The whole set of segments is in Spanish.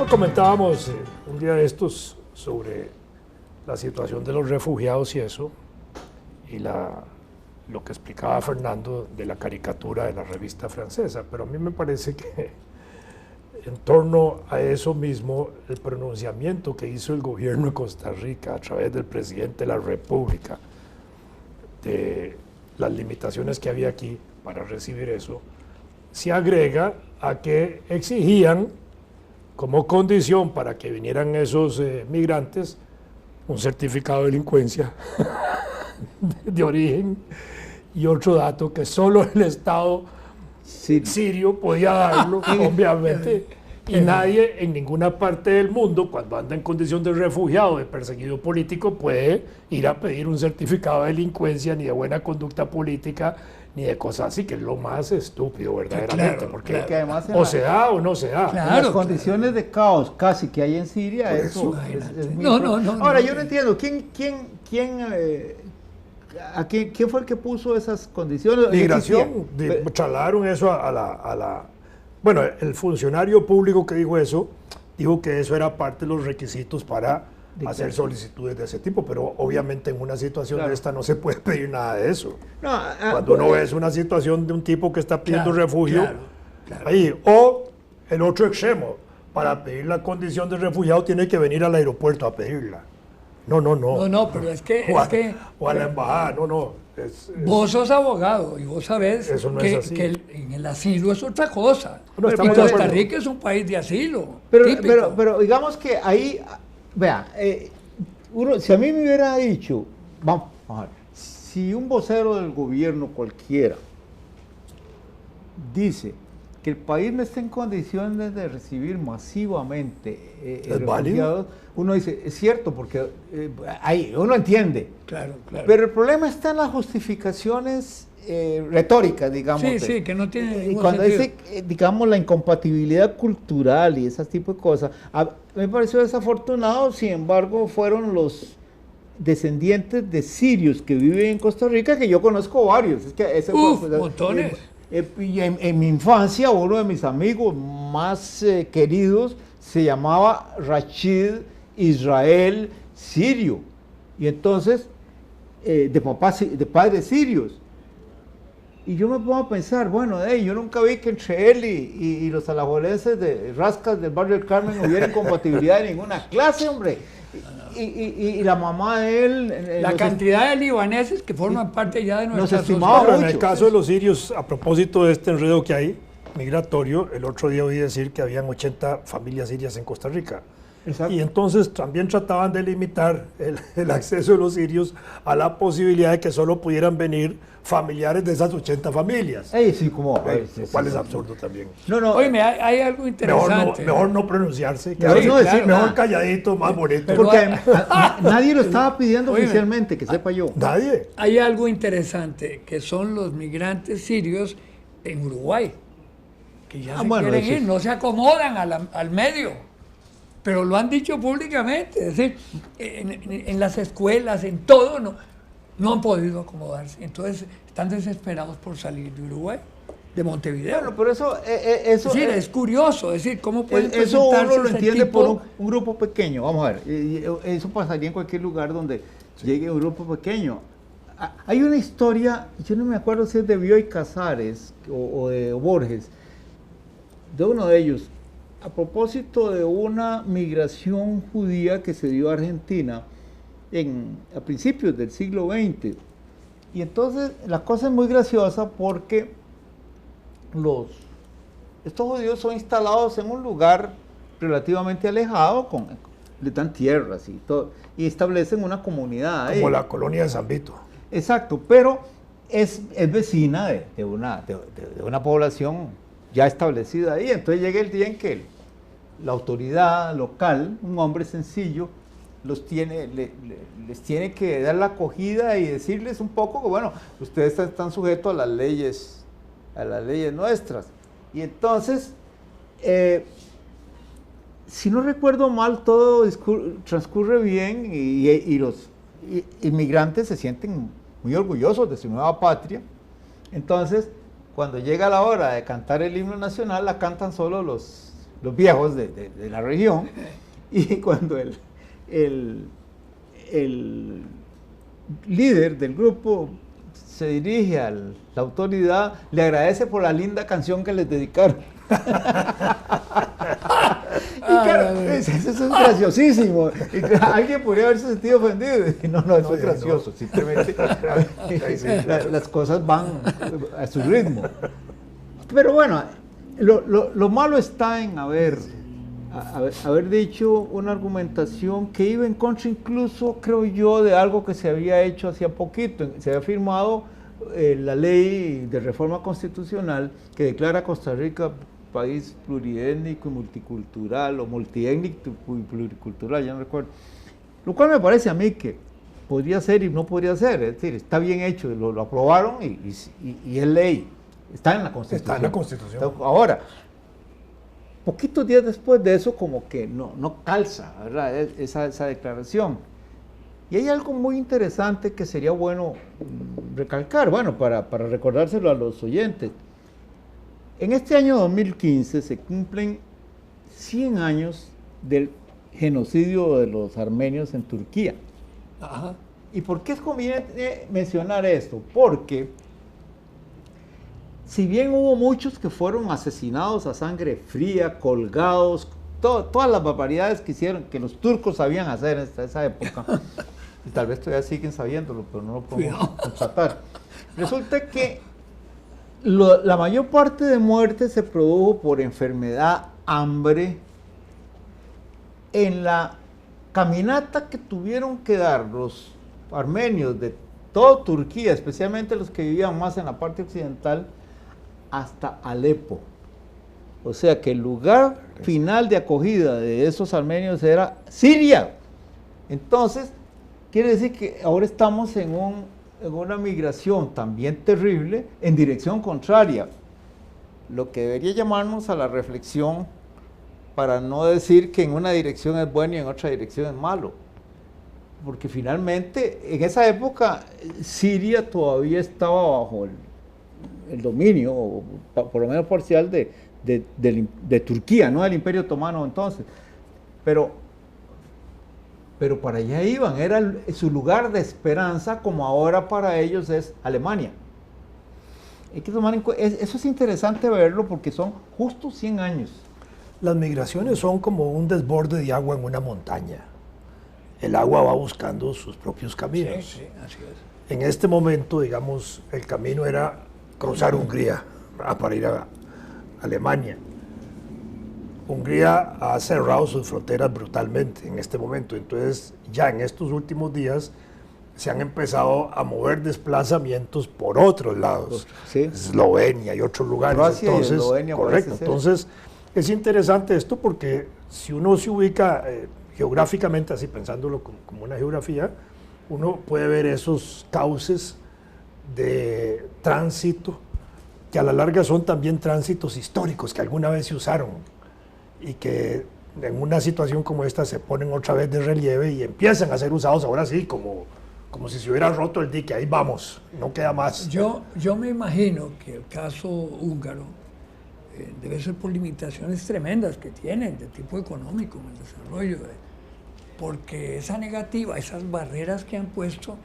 comentábamos un día de estos sobre la situación de los refugiados y eso, y lo que explicaba Fernando de la caricatura de la revista francesa, pero a mí me parece que en torno a eso mismo, el pronunciamiento que hizo el gobierno de Costa Rica a través del presidente de la República, de las limitaciones que había aquí para recibir eso, se agrega a que exigían como condición para que vinieran esos migrantes un certificado de delincuencia de origen y otro dato que solo el Estado sirio podía darlo, obviamente, y nadie en ninguna parte del mundo, cuando anda en condición de refugiado, de perseguido político, puede ir a pedir un certificado de delincuencia, ni de buena conducta política, ni de cosas así, que es lo más estúpido, verdaderamente, Claro, porque además o se da o no se da. En las condiciones de caos casi que hay en Siria, eso es muy Ahora, yo no entiendo, ¿quién fue el que puso esas condiciones? Migración, trasladaron eso a la... Bueno, el funcionario público que dijo eso, dijo que eso era parte de los requisitos para hacer solicitudes de ese tipo, pero obviamente en una situación de esta no se puede pedir nada de eso. Cuando uno ve una situación de un tipo que está pidiendo refugio, ahí, o el otro extremo, para pedir la condición de refugiado tiene que venir al aeropuerto a pedirla. No, pero es que... O a la embajada, vos sos abogado y vos sabés que en el asilo es otra cosa. Y Costa Rica es un país de asilo. Pero digamos que ahí, vea, si a mí me hubiera dicho, vamos a ver, si un vocero del gobierno cualquiera dice que el país no está en condiciones de recibir masivamente refugiados, uno dice, es cierto, porque ahí uno entiende. Claro. Pero el problema está en las justificaciones retóricas, digamos. Sí, que no tiene ningún cuando sentido. dice, digamos, la incompatibilidad cultural y ese tipo de cosas, me pareció desafortunado, sin embargo, fueron los descendientes de sirios que viven en Costa Rica, que yo conozco varios. Es que montones. En mi infancia, uno de mis amigos más queridos se llamaba Rachid Israel Sirio, y entonces de padres sirios. Y yo me pongo a pensar, bueno, yo nunca vi que entre él y los alajuelenses de Rascas del barrio del Carmen hubiera incompatibilidad de ninguna clase, hombre. Y la mamá de él... La cantidad de libaneses que forman parte ya de nuestra sociedad. En el caso de los sirios, a propósito de este enredo que hay migratorio, el otro día oí decir que habían 80 familias sirias en Costa Rica. Exacto. Y entonces también trataban de limitar el acceso de los sirios a la posibilidad de que solo pudieran venir familiares de esas 80 familias. Cual es absurdo también. Oye, hay algo interesante. Mejor no pronunciarse, mejor calladito, más bonito. Porque nadie lo estaba pidiendo oficialmente, que sepa yo. Nadie. Hay algo interesante, que son los migrantes sirios en Uruguay, que ya quieren ir, no se acomodan al medio. Pero lo han dicho públicamente, es decir, en las escuelas, en todo, no han podido acomodarse. Entonces, están desesperados por salir de Uruguay, de Montevideo. Bueno, pero eso es curioso, es decir, ¿cómo pueden eso uno lo entiende tipo? por un grupo pequeño. Vamos a ver, eso pasaría en cualquier lugar donde llegue un grupo pequeño. Hay una historia, yo no me acuerdo si es de Bioy Casares o de Borges, de uno de ellos, a propósito de una migración judía que se dio a Argentina a principios del siglo XX. Y entonces la cosa es muy graciosa porque estos judíos son instalados en un lugar relativamente alejado, le dan tierras y todo, y establecen una comunidad. Como la colonia de San Vito. Exacto, pero es vecina de una población ya establecida ahí. Entonces llega el día en que la autoridad local, un hombre sencillo, les tiene que dar la acogida y decirles un poco que, bueno, ustedes están sujetos a las leyes nuestras. Y entonces, si no recuerdo mal, todo transcurre bien y los inmigrantes se sienten muy orgullosos de su nueva patria. Entonces, cuando llega la hora de cantar el himno nacional, la cantan solo los los viejos de la región, y cuando el líder del grupo se dirige a la autoridad, le agradece por la linda canción que les dedicaron. Y claro, eso es graciosísimo. Y alguien podría haberse sentido ofendido. No, eso es gracioso. Simplemente las cosas van a su ritmo. Pero bueno, lo malo está en haber dicho una argumentación que iba en contra incluso, creo yo, de algo que se había hecho hacía poquito. Se había firmado la ley de reforma constitucional que declara a Costa Rica país pluriétnico y multicultural, o multiétnico y pluricultural, ya no recuerdo. Lo cual me parece a mí que podría ser y no podría ser, es decir, está bien hecho, lo aprobaron y es ley, está en la Constitución. Está en la Constitución. Ahora, poquitos días después de eso, como que no calza, ¿verdad? Esa declaración. Y hay algo muy interesante que sería bueno recalcar, bueno, para recordárselo a los oyentes. En este año 2015 se cumplen 100 años del genocidio de los armenios en Turquía. Ajá. ¿Y por qué es conveniente mencionar esto? Porque si bien hubo muchos que fueron asesinados a sangre fría, colgados, todas las barbaridades que hicieron, que los turcos sabían hacer en esa época, y tal vez todavía siguen sabiéndolo, pero no lo podemos constatar. Resulta que la mayor parte de muertes se produjo por enfermedad, hambre. En la caminata que tuvieron que dar los armenios de toda Turquía, especialmente los que vivían más en la parte occidental, hasta Alepo. O sea que el lugar final de acogida de esos armenios era Siria. Entonces, quiere decir que ahora estamos en una migración también terrible en dirección contraria, lo que debería llamarnos a la reflexión para no decir que en una dirección es bueno y en otra dirección es malo, porque finalmente en esa época Siria todavía estaba bajo el dominio, o por lo menos parcial, de Turquía, no del Imperio Otomano entonces, pero para allá iban, era su lugar de esperanza, como ahora para ellos es Alemania. Hay que tomar en cuenta, eso es interesante verlo porque son justo 100 años. Las migraciones son como un desborde de agua en una montaña. El agua va buscando sus propios caminos. Sí, así es. En este momento, digamos, el camino era cruzar Hungría para ir a Alemania. Hungría ha cerrado sus fronteras brutalmente en este momento, entonces ya en estos últimos días se han empezado a mover desplazamientos por otros lados, sí. Eslovenia y otros lugares. Croacia entonces, y Eslovenia, correcto, entonces es interesante esto porque si uno se ubica geográficamente, así pensándolo como una geografía, uno puede ver esos cauces de tránsito que a la larga son también tránsitos históricos que alguna vez se usaron y que en una situación como esta se ponen otra vez de relieve y empiezan a ser usados ahora sí como si se hubiera roto el dique, ahí vamos, no queda más. Yo me imagino que el caso húngaro debe ser por limitaciones tremendas que tienen de tipo económico en el desarrollo, porque esa negativa, esas barreras que han puesto,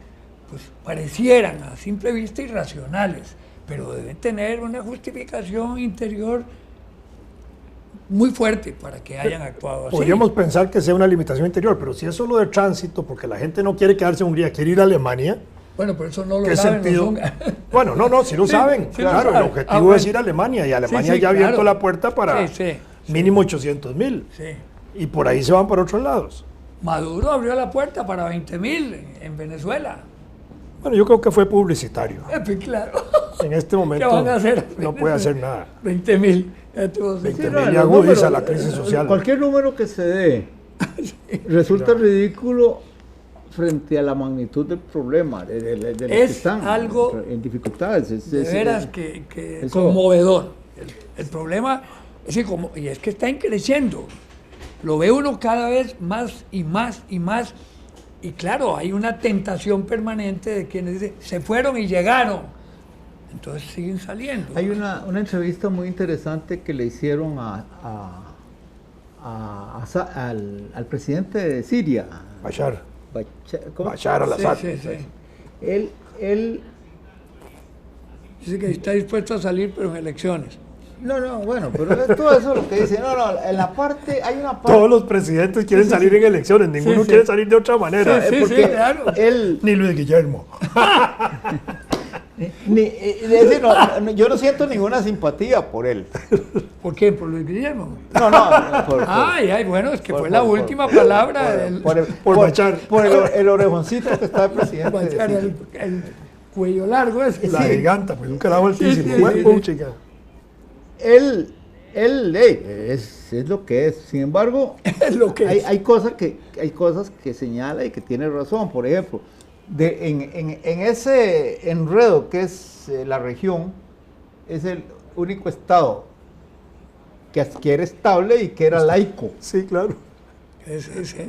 pues parecieran a simple vista irracionales, pero deben tener una justificación interior muy fuerte para que hayan actuado así. Podríamos pensar que sea una limitación interior, pero si es solo de tránsito, porque la gente no quiere quedarse en Hungría, quiere ir a Alemania. Bueno, pero eso no lo saben los húngaros. Bueno, no, sí lo saben, sí claro, lo saben. el objetivo es ir a Alemania, y Alemania ya ha abierto la puerta para mínimo 800,000, y por ahí se van para otros lados. Maduro abrió la puerta para 20,000 en Venezuela. Bueno, yo creo que fue publicitario. Claro. En este momento ¿Qué van a hacer? No puede hacer nada. 20,000. 20,000 agudiza la crisis social. Cualquier número que se dé resulta ridículo frente a la magnitud del problema, de los que están algo en dificultades. De veras que es conmovedor. El problema es que y es que está creciendo. Lo ve uno cada vez más y más y más. Y claro, hay una tentación permanente de quienes dicen, se fueron y llegaron. Entonces siguen saliendo. Hay una entrevista muy interesante que le hicieron a al presidente de Siria, Bashar. ¿cómo? Bashar al-Assad. Sí. Él Dice que está dispuesto a salir, pero en elecciones. no, bueno, pero todo eso es lo que dice. No, en la parte, hay una parte. Todos los presidentes quieren salir en elecciones, ninguno quiere salir de otra manera. Porque claro. Ni Luis Guillermo. Yo no siento ninguna simpatía por él. ¿Por qué? ¿Por Luis Guillermo? No, Bueno, es que fue la última palabra. Por Bashar. Por el orejoncito que está de presidente. Bashar, el cuello largo ese. La giganta, pues un carajo altísimo. Chica. Él es lo que es. Sin embargo, Es lo que es. hay cosas que señala y que tiene razón. Por ejemplo, en ese enredo que es la región, es el único estado que adquiere estable y que era laico. Sí, claro.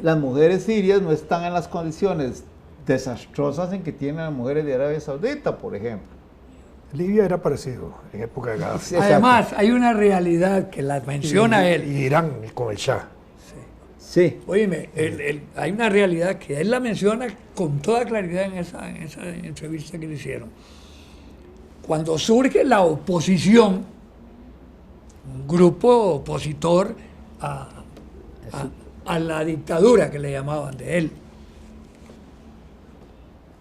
Las mujeres sirias no están en las condiciones desastrosas en que tienen las mujeres de Arabia Saudita, por ejemplo. Libia era parecido en época de Gaddafi. Además, hay una realidad que la menciona él. Y Irán con el Shah. Sí. Óyeme, hay una realidad que él la menciona con toda claridad en esa entrevista que le hicieron. Cuando surge la oposición, un grupo opositor a la dictadura que le llamaban de él,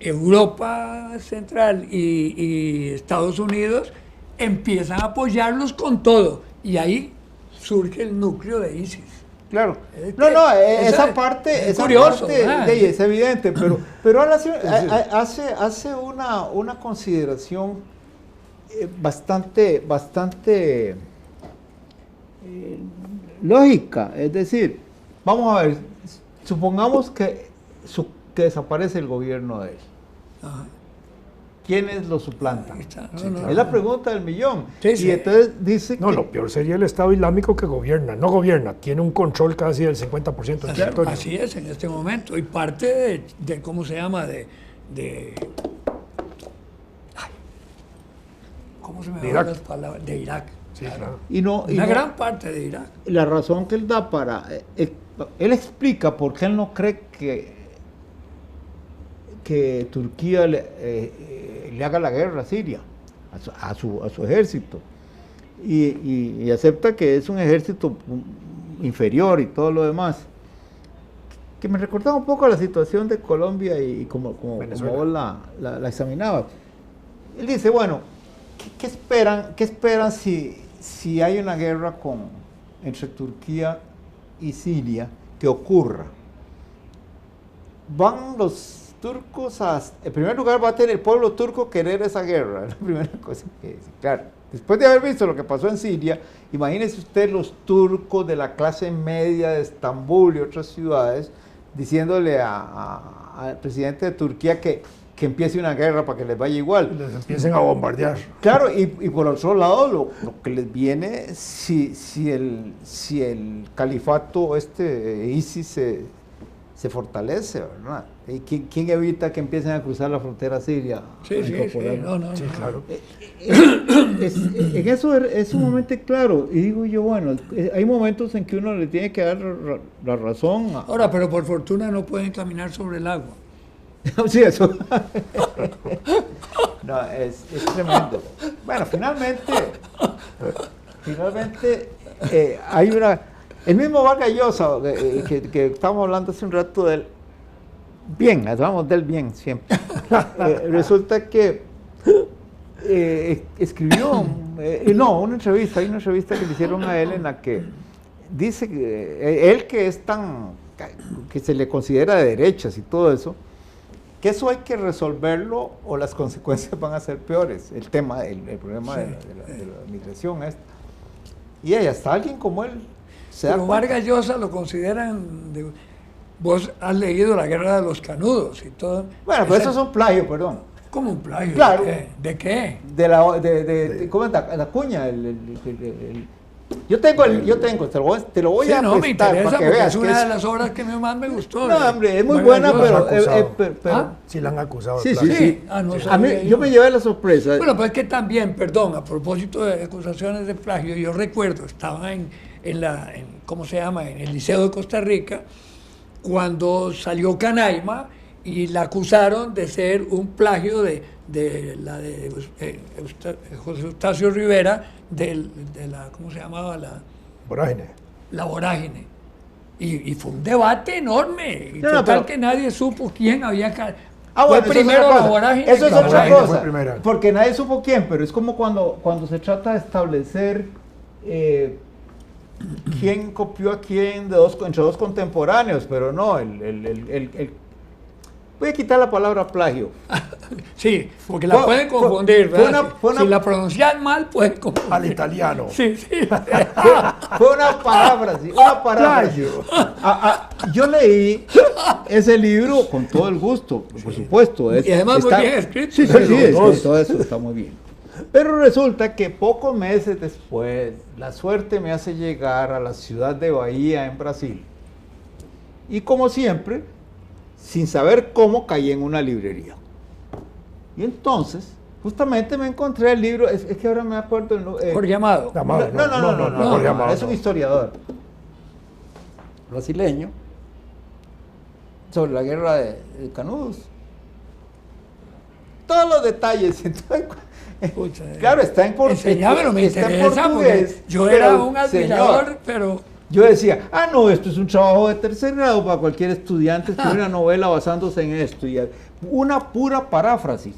Europa Central y Estados Unidos empiezan a apoyarlos con todo. Y ahí surge el núcleo de ISIS. Claro. Esa parte es curioso, es evidente, pero él hace una consideración bastante lógica. Es decir, vamos a ver, supongamos que desaparece el gobierno de él. Ajá. ¿Quiénes lo suplantan? No. Es la pregunta del millón. Sí. Y entonces dice No, lo peor sería el Estado Islámico que gobierna. No gobierna, tiene un control casi del 50% del territorio. Así es en este momento. Y parte de ¿cómo se llama? ¿Cómo se me van las palabras? De Irak. Sí, claro. Una gran parte de Irak. La razón que él da él explica por qué él no cree que Turquía le haga la guerra a Siria, a su ejército, y acepta que es un ejército inferior y todo lo demás, que me recordaba un poco a la situación de Colombia y como vos la examinabas. Él dice, bueno, ¿qué esperan si hay una guerra entre Turquía y Siria que ocurra? Van los turcos en primer lugar va a tener el pueblo turco querer esa guerra, es la primera cosa que dice. Claro, después de haber visto lo que pasó en Siria, imagínese usted los turcos de la clase media de Estambul y otras ciudades diciéndole al presidente de Turquía que empiece una guerra para que les vaya igual. Les empiecen a bombardear. Claro, y por otro lado, lo que les viene, si el califato ISIS se fortalece, ¿verdad? ¿Y quién evita que empiecen a cruzar la frontera siria? Sí, claro. En eso es sumamente claro. Y digo yo, bueno, hay momentos en que uno le tiene que dar la razón. Ahora, pero por fortuna no pueden caminar sobre el agua. Sí, eso. No, es tremendo. Bueno, finalmente hay una... El mismo Vargas Llosa, que estábamos hablando hace un rato de él, hablamos de él bien siempre. Resulta que escribió, hay una entrevista que le hicieron a él en la que dice que él que se le considera de derechas y todo eso, que eso hay que resolverlo o las consecuencias van a ser peores, el problema de la migración. Y hasta alguien como él. Pero Vargas Llosa lo consideran... Vos has leído La Guerra de los Canudos y todo. Bueno, pero eso es un plagio, perdón. ¿Cómo un plagio? Claro. ¿De qué? ¿Cómo es la cuña? Yo tengo, te lo voy a no, prestar me interesa para que porque veas es una de las obras que más me gustó. No, hombre, es muy buena, pero... Sí la han acusado. Sí. Yo me llevé la sorpresa. Bueno, pues que también, perdón, a propósito de acusaciones de plagio, yo recuerdo, estaba en ¿cómo se llama?, en el Liceo de Costa Rica, cuando salió Canaima y la acusaron de ser un plagio de José Eustacio Rivera, de la, ¿cómo se llamaba? Vorágine. La Vorágine. Y fue un debate enorme. Y No, total pero que nadie supo quién había... Ah, fue bueno, primero la Vorágine. Eso es que la otra Vorágine. fue cosa. primera. Porque nadie supo quién, pero es como cuando se trata de establecer quién copió a quién entre dos contemporáneos, pero no, voy a quitar la palabra plagio. Sí, porque la pueden confundir, ¿verdad? Si la pronuncian mal, pueden confundir. Al italiano. Sí, sí. Fue una paráfrasis, una paráfrasis. Yo leí ese libro con todo el gusto, por supuesto. Y además muy bien escrito. Sí, todo eso está muy bien. Pero resulta que pocos meses después, la suerte me hace llegar a la ciudad de Bahía, en Brasil. Y como siempre, sin saber cómo, caí en una librería. Y entonces, justamente me encontré el libro, es que ahora me acuerdo... Jorge Amado. No, Jorge Amado, es un historiador brasileño sobre la guerra de Canudos. Todos los detalles. Entonces, claro, está en portugués. Enseñámelo, me interesa, porque yo era un admirador, señor, pero... Yo decía, no, esto es un trabajo de tercer grado para cualquier estudiante escribir una novela basándose en esto. Y una pura paráfrasis.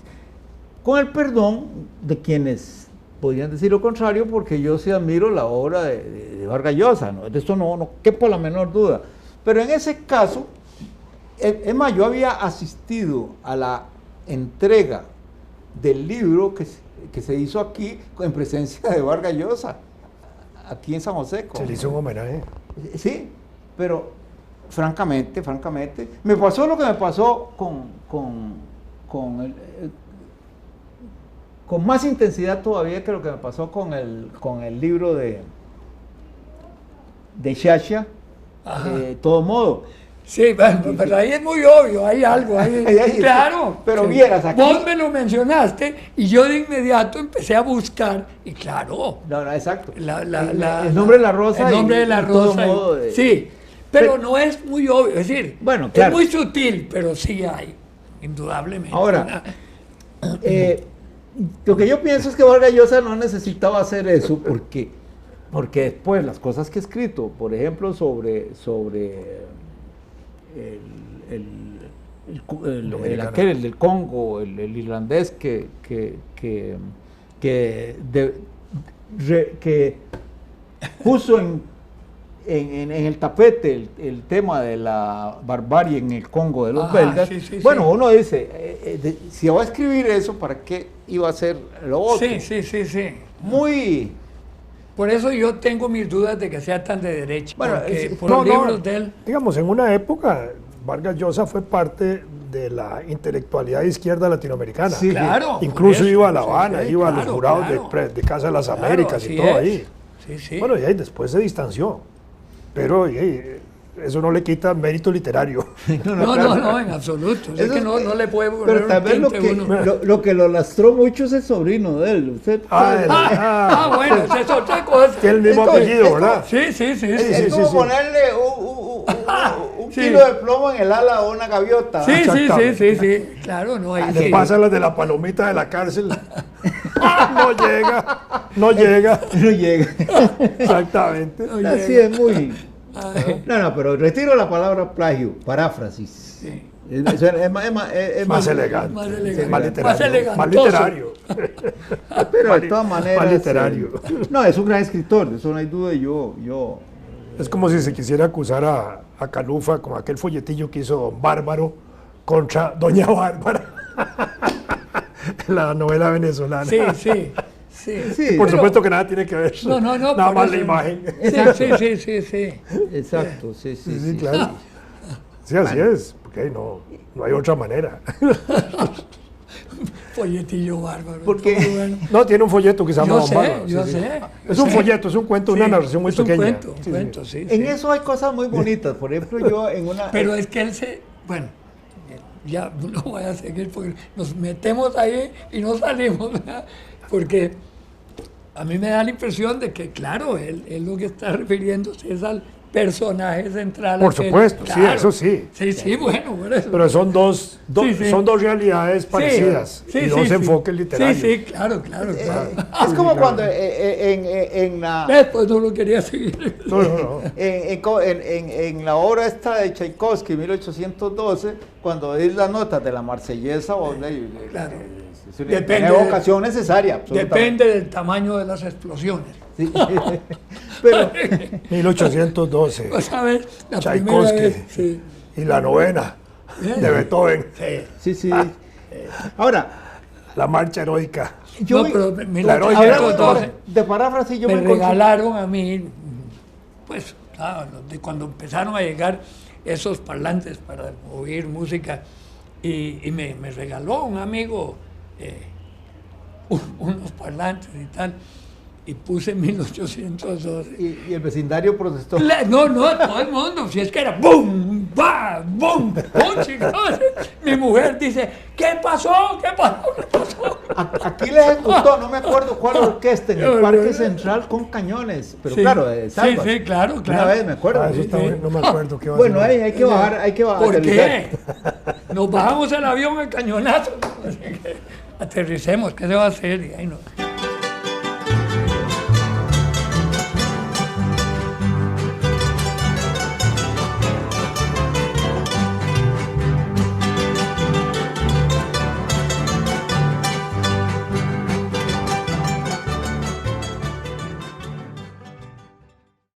Con el perdón de quienes podrían decir lo contrario, porque yo sí admiro la obra de Vargas Llosa, ¿no? De esto no quepo la menor duda. Pero en ese caso, es más, yo había asistido a la entrega del libro que se hizo aquí en presencia de Vargas Llosa, aquí en San José. Se le hizo un homenaje. Sí, pero francamente, me pasó lo que me pasó con más intensidad todavía que lo que me pasó con el libro de Xaxa, de todo modo. Sí, pero ahí es muy obvio, hay algo, claro. Pero sí. vieras aquí. Vos me lo mencionaste y yo de inmediato empecé a buscar y claro. No, exacto. El nombre de la rosa. El nombre de la rosa. Sí, pero no es muy obvio, es decir, bueno, claro, es muy sutil, pero sí hay, indudablemente. Ahora, lo que yo pienso es que Vargas Llosa no necesitaba hacer eso porque después las cosas que he escrito, por ejemplo, sobre el del Congo, el irlandés que puso en el tapete el tema de la barbarie en el Congo de los belgas. Bueno, uno dice, si va a escribir eso, ¿para qué iba a hacer lo otro? Sí. Muy... Por eso yo tengo mis dudas de que sea tan de derecha. Bueno, por los libros de él... Digamos, en una época, Vargas Llosa fue parte de la intelectualidad izquierda latinoamericana. Sí, claro. Incluso iba a La Habana, iba a los jurados de Casa de las Américas y todo ahí. Sí. Bueno, y ahí después se distanció. Pero eso no le quita mérito literario. No, en absoluto. Es que no le puede poner. Pero tal vez lo que lo lastró mucho es el sobrino de él. Bueno, esa es otra cosa. Que es el mismo apellido, ¿verdad? Sí. Es como ponerle un kilo de plomo en el ala a una gaviota. Sí. Claro, no hay. Le pasa las de la palomita de la cárcel. No llega. Exactamente. Así es muy... No, pero retiro la palabra plagio, paráfrasis. Sí. Es más elegante. Más literario. Pero de todas maneras... Más literario. No, es un gran escritor, de eso no hay duda. Yo Es como si se quisiera acusar a Calufa con aquel folletillo que hizo Don Bárbaro contra Doña Bárbara. La novela venezolana. Sí. Por supuesto que nada tiene que ver. No. Nada más la imagen. Sí. Exacto, sí. Claro. Sí, así es, porque no hay otra manera. Folletillo bárbaro. Porque bueno. No, tiene un folleto que se llama Don Bárbaro. Yo sé. Es un folleto, es un cuento, una narración muy pequeña. Un cuento, sí. En eso hay cosas muy bonitas. Por ejemplo, yo en una... Pero es que él bueno, ya no voy a seguir porque nos metemos ahí y no salimos, ¿verdad? Porque a mí me da la impresión de que, claro, él lo que está refiriéndose es al personaje central. Por supuesto, claro, sí, eso sí. Sí, bueno, por eso. Pero son dos Sí. dos realidades parecidas y dos enfoques literarios. Sí, claro. Es como cuando en la... Después no lo quería seguir. No. En la obra esta de Tchaikovsky, 1812, es las notas de la Marsellesa, Claro. es una evocación necesaria. Depende del tamaño de las explosiones. Sí. Pero 1812. Pues, ¿sabes? La Tchaikovsky. primera vez, sí. Y la novena de Beethoven. sí. Ahora, La marcha heroica. yo pero Claro, hablando de paráfrasis, yo me encontré- regalaron a mí, pues, de cuando empezaron a llegar esos parlantes para oír música, y me regaló un amigo unos parlantes y tal, y puse 1812. y el vecindario protestó. No, todo el mundo, si es que era boom, ba, boom, boom, chicos. Mi mujer dice, ¿qué pasó? Aquí les gustó, no me acuerdo cuál orquesta, en el Parque Central con cañones, pero Sí. claro, de Salvas. Sí, claro. Una vez me acuerdo. Eso está bueno, no me acuerdo qué va a Bueno, ser. hay que bajar, ¿Por aterrizar. qué? Nos bajamos el avión a cañonazo. Aterricemos, ¿qué se va a hacer? Y ahí no.